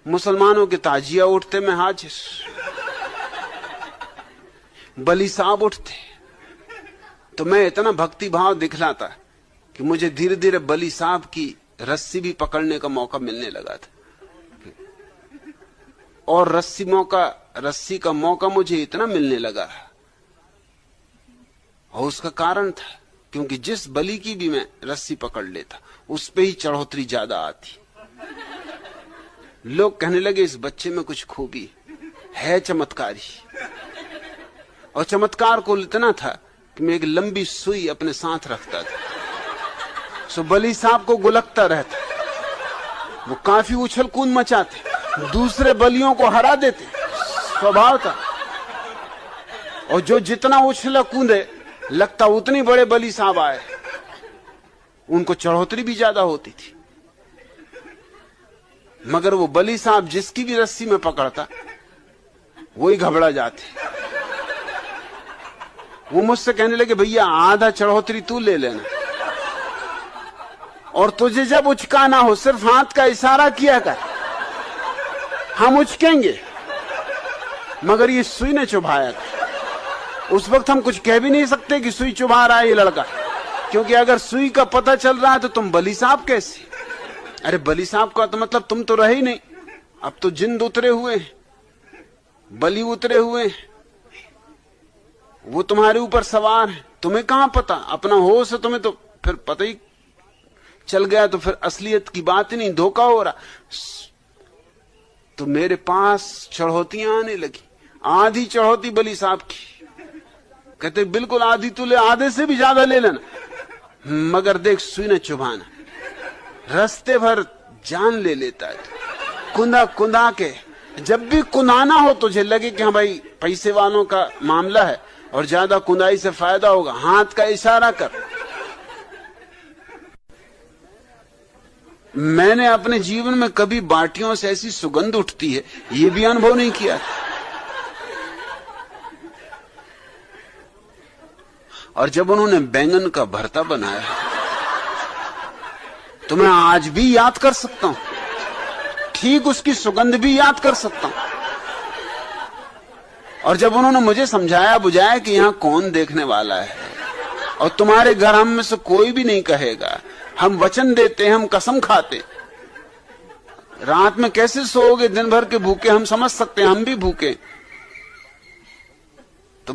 मुसलमानों के ताजिया उठते में हाजिर, बली साहब उठते, तो मैं इतना भक्ति भाव दिखलाता कि मुझे धीरे धीरे बली साहब की रस्सी भी पकड़ने का मौका मिलने लगा था। और रस्सी का मौका मुझे इतना मिलने लगा, और उसका कारण था क्योंकि जिस बलि की भी मैं रस्सी पकड़ लेता उस पे ही चढ़ोतरी ज्यादा आती। लोग कहने लगे इस बच्चे में कुछ खूबी है, चमत्कारी। और चमत्कार को इतना था कि मैं एक लंबी सुई अपने साथ रखता था, सो बली साहब को गुलकता रहता, वो काफी उछल कूद मचाते, दूसरे बलियों को हरा देते, स्वभाव था। और जो जितना उछला कूदे लगता उतनी बड़े बली साहब आए, उनको चढ़ोतरी भी ज्यादा होती थी। मगर वो बली साहब जिसकी भी रस्सी में पकड़ता वही घबरा जाते। वो मुझसे कहने लगे भैया आधा चढ़ोतरी तू ले लेना, और तुझे जब उचकाना हो सिर्फ हाथ का इशारा किया कर, हम उचकेंगे, मगर ये सुई ने चुभाया कर। उस वक्त हम कुछ कह भी नहीं सकते कि सुई चुभा रहा है ये लड़का, क्योंकि अगर सुई का पता चल रहा है तो तुम बली साहब कैसे? अरे बली साहब का तो मतलब तुम तो रहे ही नहीं, अब तो जिंद उतरे हुए, बली उतरे हुए, वो तुम्हारे ऊपर सवार है। तुम्हें कहां पता, अपना होश है तुम्हें तो फिर पता ही चल गया, तो फिर असलियत की बात ही नहीं, धोखा हो रहा। तो मेरे पास चढ़ौतियां आने लगी, आधी चढ़ौती बली साहब की। कहते बिल्कुल आधी तू ले, आधे से भी ज्यादा ले लेना, मगर देख सुई न चुभाना। रास्ते भर जान ले लेता है, कुंदा कुंदा के। जब भी कुंदाना हो तुझे लगे कि हाँ भाई पैसे वालों का मामला है और ज्यादा कुंदाई से फायदा होगा, हाथ का इशारा कर। मैंने अपने जीवन में कभी बाटियों से ऐसी सुगंध उठती है ये भी अनुभव नहीं किया। और जब उन्होंने बैंगन का भरता बनाया तो मैं आज भी याद कर सकता हूं, ठीक उसकी सुगंध भी याद कर सकता हूं। और जब उन्होंने मुझे समझाया बुझाया कि यहां कौन देखने वाला है और तुम्हारे घर हम में से कोई भी नहीं कहेगा, हम वचन देते हैं, हम कसम खाते, रात में कैसे सोओगे दिन भर के भूखे हम समझ सकते हैं, हम भी भूखे। तो